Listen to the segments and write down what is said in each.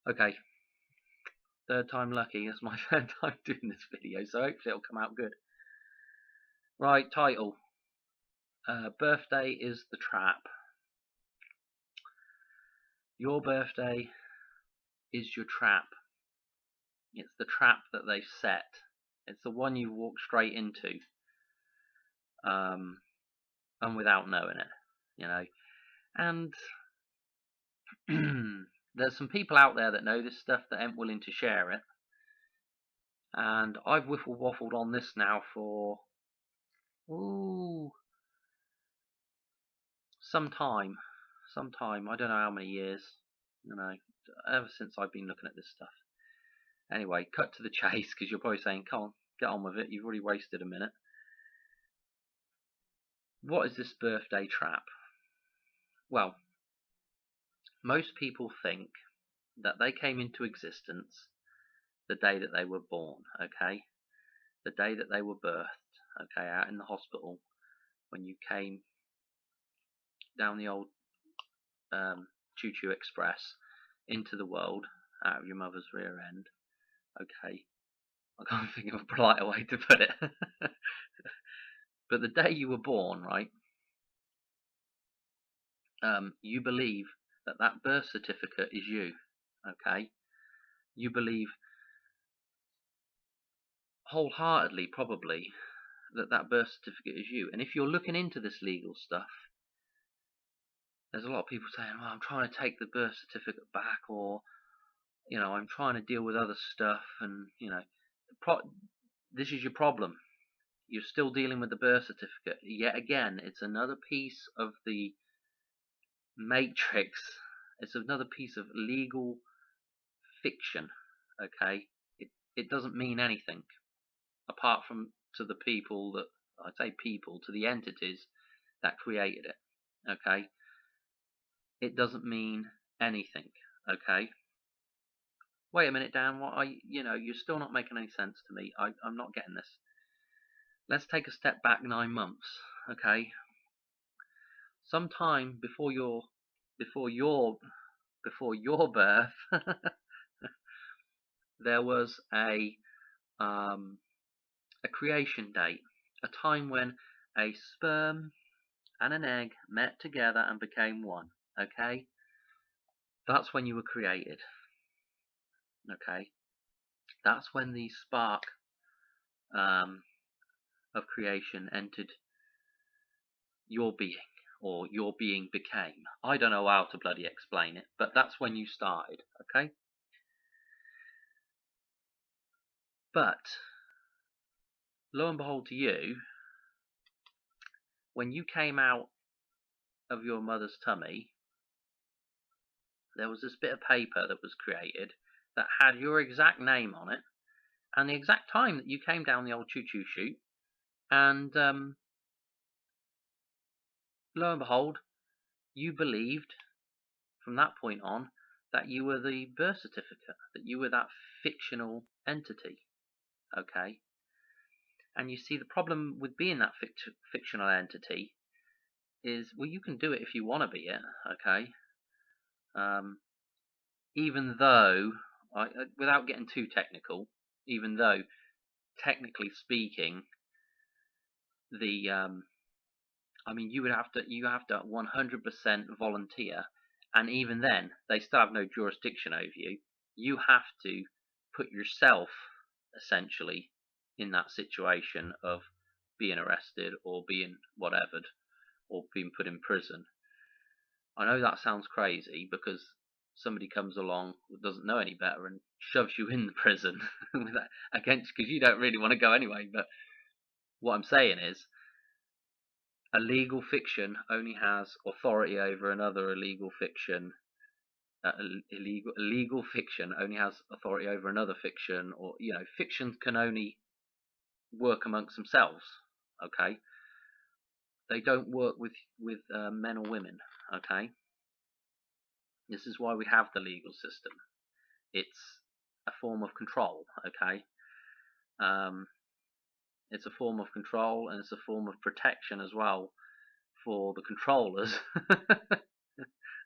Okay, third time lucky. It's my third time doing this video, so hopefully it'll come out good. Right, title. Birthday is the trap. Your birthday is your trap. It's the trap that they've set. It's the one you walk straight into, and without knowing it, you know. And there's some people out there that know this stuff that ain't willing to share it. And I've whiffle waffled on this now for some time. I don't know how many years, you know, ever since I've been looking at this stuff. Anyway, cut to the chase, because you're probably saying, come on, get on with it, you've already wasted a minute. What is this birthday trap? Well, most people think that they came into existence the day that they were born, okay? The day that they were birthed, okay, out in the hospital, when you came down the old choo-choo express into the world out of your mother's rear end, okay? I can't think of a politer way to put it. But the day you were born, right, you believe that that birth certificate is you, okay? You believe wholeheartedly, probably, that that birth certificate is you. And if you're looking into this legal stuff, there's a lot of people saying, well, I'm trying to take the birth certificate back, or, you know, I'm trying to deal with other stuff, and, you know, this is your problem. You're still dealing with the birth certificate. Yet again, it's another piece of the matrix. It's another piece of legal fiction, okay? It doesn't mean anything, apart from to the people that, I say people, to the entities that created it, okay? It doesn't mean anything, okay? Wait a minute, Dan, you're still not making any sense to me. I'm not getting this. Let's take a step back 9 months, okay? Sometime before your birth, there was a creation date, a time when a sperm and an egg met together and became one, okay? That's when you were created, okay? That's when the spark of creation entered your being, or your being became. I don't know how to bloody explain it, but that's when you started, okay? But lo and behold to you, when you came out of your mother's tummy, there was this bit of paper that was created that had your exact name on it and the exact time that you came down the old choo-choo chute. And lo and behold, you believed from that point on that you were the birth certificate, that you were that fictional entity, okay? And you see, the problem with being that fictional entity is, well, you can do it if you want to be it, okay? Even though, without getting too technical, even though, technically speaking, you have to 100% volunteer, and even then, they still have no jurisdiction over you. You have to put yourself, essentially, in that situation of being arrested, or being whatevered, or being put in prison. I know that sounds crazy, because somebody comes along who doesn't know any better and shoves you in the prison because you don't really want to go anyway. But what I'm saying is, a legal fiction only has authority over another illegal fiction. Illegal fiction only has authority over another fiction, or, you know, fictions can only work amongst themselves, okay? They don't work with men or women, okay? This is why we have the legal system. It's a form of control, okay? It's a form of control, and it's a form of protection as well for the controllers.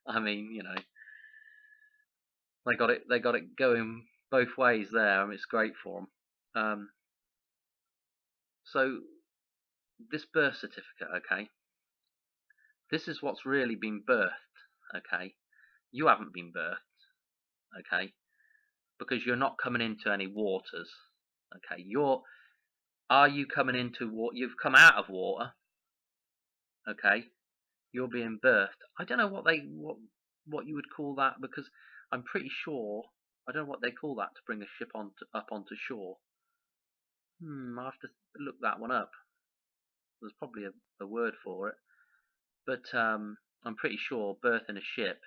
I mean, you know, They got it going both ways there. I mean, it's great for them. So this birth certificate, okay, this is what's really been birthed, okay. You haven't been birthed, okay, because you're not coming into any waters, okay. Are you coming into water? You've come out of water, okay. You're being birthed. I don't know what you would call that, because I'm pretty sure I don't know what they call that to bring a ship up onto shore. I'll have to look that one up. There's probably a word for it, but I'm pretty sure berthing a ship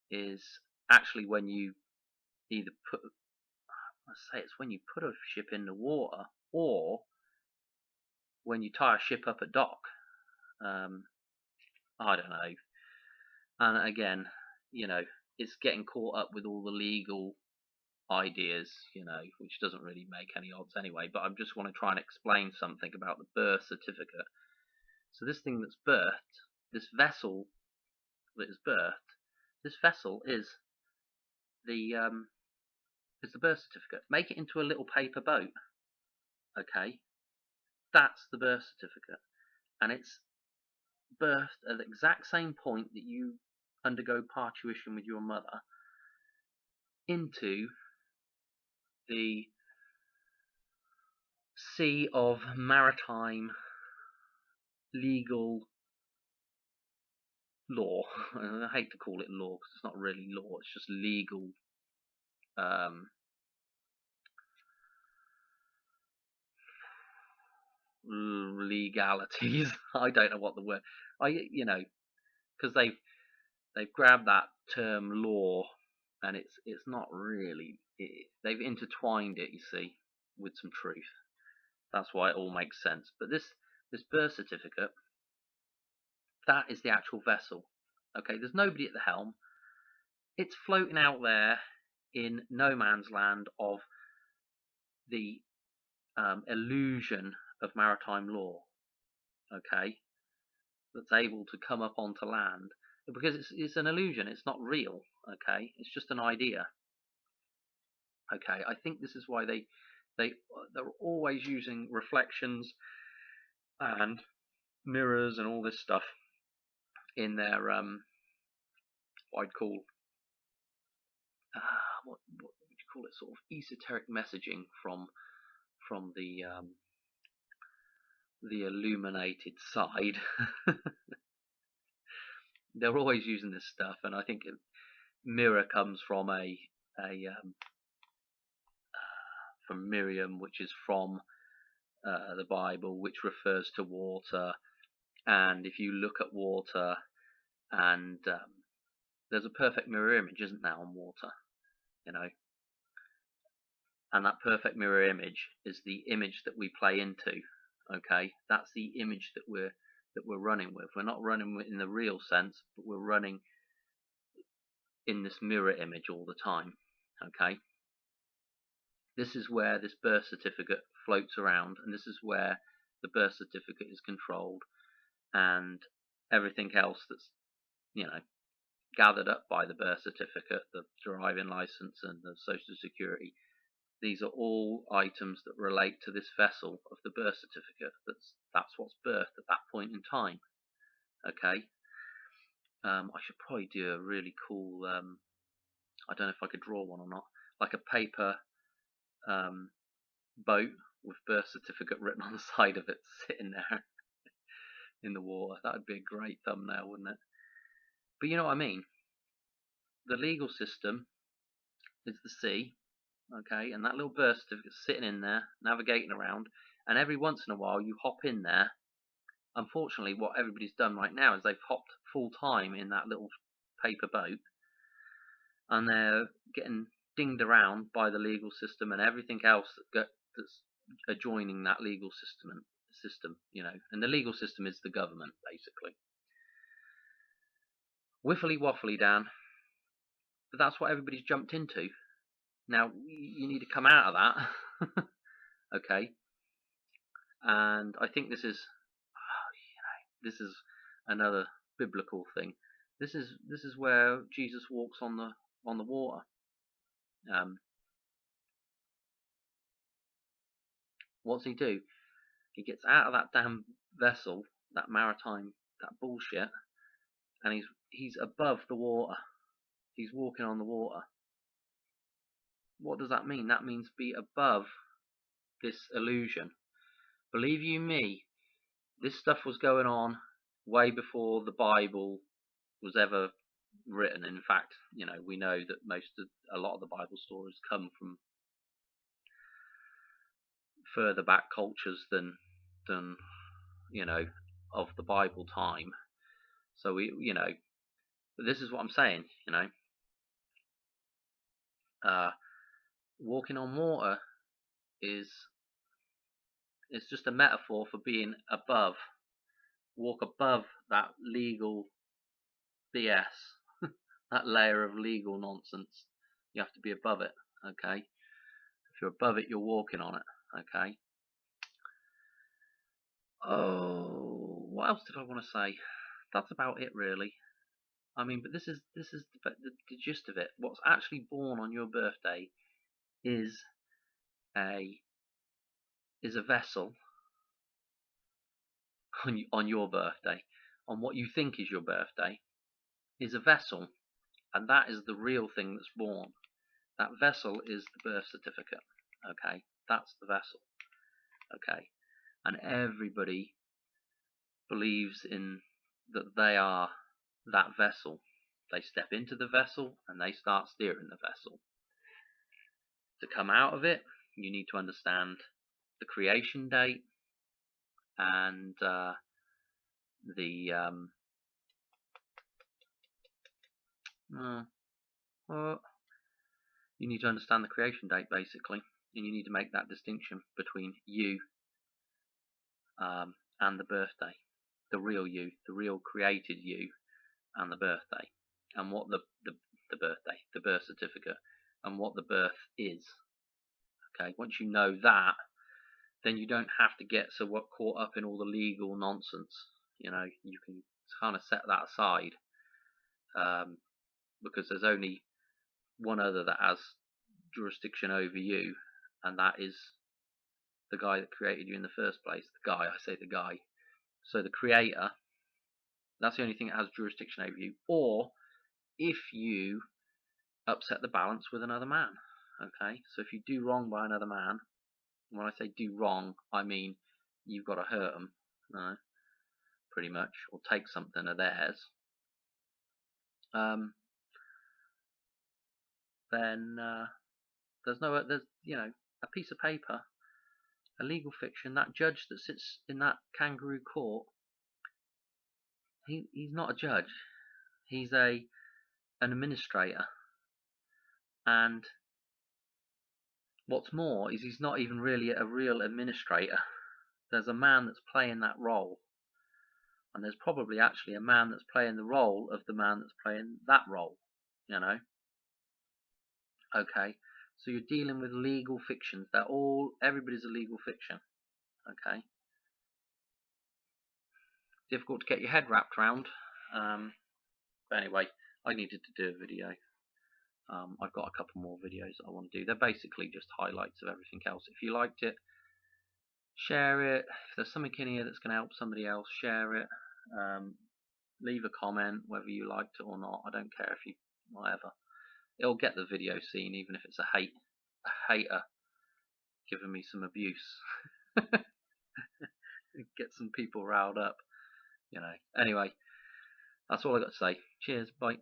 is actually when you either it's when you put a ship in the water, or when you tie a ship up at dock. I don't know. And again, it's getting caught up with all the legal ideas, which doesn't really make any odds anyway. But I just want to try and explain something about the birth certificate. So this thing that's birthed, this vessel that is birthed, this vessel is the birth certificate. Make it into a little paper boat, okay? That's the birth certificate, and it's birthed at the exact same point that you undergo parturition with your mother into the sea of maritime legal law. I hate to call it law because it's not really law, it's just legal legalities. I don't know what the word, because they've grabbed that term law, and it's not really, they've intertwined it, you see, with some truth. That's why it all makes sense. But this birth certificate, that is the actual vessel. Okay, there's nobody at the helm. It's floating out there in no man's land of the illusion of maritime law. Okay, that's able to come up onto land, because it's an illusion. It's not real. Okay, it's just an idea. Okay, I think this is why they're always using reflections and mirrors and all this stuff in their what I'd call what would you call it, sort of esoteric messaging from the illuminated side. They're always using this stuff, and I think mirror comes from from Miriam, which is from the Bible, which refers to water. And if you look at water, and there's a perfect mirror image, isn't there, on water, and that perfect mirror image is the image that we play into. Okay, that's the image that we're running with. We're not running in the real sense, but we're running in this mirror image all the time. Okay, this is where this birth certificate floats around, and this is where the birth certificate is controlled, and everything else that's gathered up by the birth certificate, the driving license and the social security, these are all items that relate to this vessel of the birth certificate. That's what's birthed at that point in time. Okay. I should probably do a really cool, I don't know if I could draw one or not, like a paper boat with birth certificate written on the side of it, sitting there in the water. That would be a great thumbnail, wouldn't it? But you know what I mean. The legal system is the sea, okay, and that little birth certificate's sitting in there, navigating around, and every once in a while you hop in there. Unfortunately, what everybody's done right now is they've hopped full time in that little paper boat, and they're getting dinged around by the legal system and everything else that's adjoining that legal system, and the legal system is the government, basically. Whiffly waffly, Dan, but that's what everybody's jumped into. Now you need to come out of that. Okay, and I think this is another biblical thing. This is where Jesus walks on the water. What's he do? He gets out of that damn vessel, that maritime, that bullshit, and he's above the water. He's walking on the water. What does that mean? That means be above this illusion. Believe you me, this stuff was going on way before the Bible was ever written. In fact, we know that a lot of the Bible stories come from further back cultures than of the Bible time. So but this is what I'm saying. Walking on water is just a metaphor for being above. Walk above that legal BS, that layer of legal nonsense. You have to be above it, okay? If you're above it, you're walking on it, okay? Oh, what else did I want to say? That's about it, really. I mean, but this is the gist of it. What's actually born on your birthday is a vessel on your birthday. On what you think is your birthday is a vessel, and that is the real thing that's born. That vessel is the birth certificate. Okay, that's the vessel. Okay, and everybody believes in that they are that vessel. They step into the vessel and they start steering the vessel. To come out of it, you need to understand the creation date and you need to understand the creation date, basically, and you need to make that distinction between you and the birthday, the real you, the real created you, and the birthday, and what the birthday, the birth certificate, and what the birth is. Okay, once you know that, then you don't have to get so caught up in all the legal nonsense. You can kind of set that aside, because there's only one other that has jurisdiction over you, and that is the guy that created you in the first place. The guy. So the creator, that's the only thing that has jurisdiction over you. Or if you upset the balance with another man. Okay, so if you do wrong by another man, when I say do wrong, I mean you've got to hurt them, pretty much, or take something of theirs. Then there's a piece of paper, a legal fiction. That judge that sits in that kangaroo court, he's not a judge. He's an administrator. And what's more is he's not even really a real administrator. There's a man that's playing that role. And there's probably actually a man that's playing the role of the man that's playing that role, Okay, so you're dealing with legal fictions. Everybody's a legal fiction, okay? Difficult to get your head wrapped around. But anyway, I needed to do a video. I've got a couple more videos that I want to do. They're basically just highlights of everything else. If you liked it, share it. If there's something in here that's going to help somebody else, share it. Leave a comment whether you liked it or not. I don't care if you, whatever. It'll get the video seen, even if it's a hater giving me some abuse. Get some people riled up, Anyway, that's all I got to say. Cheers, bye.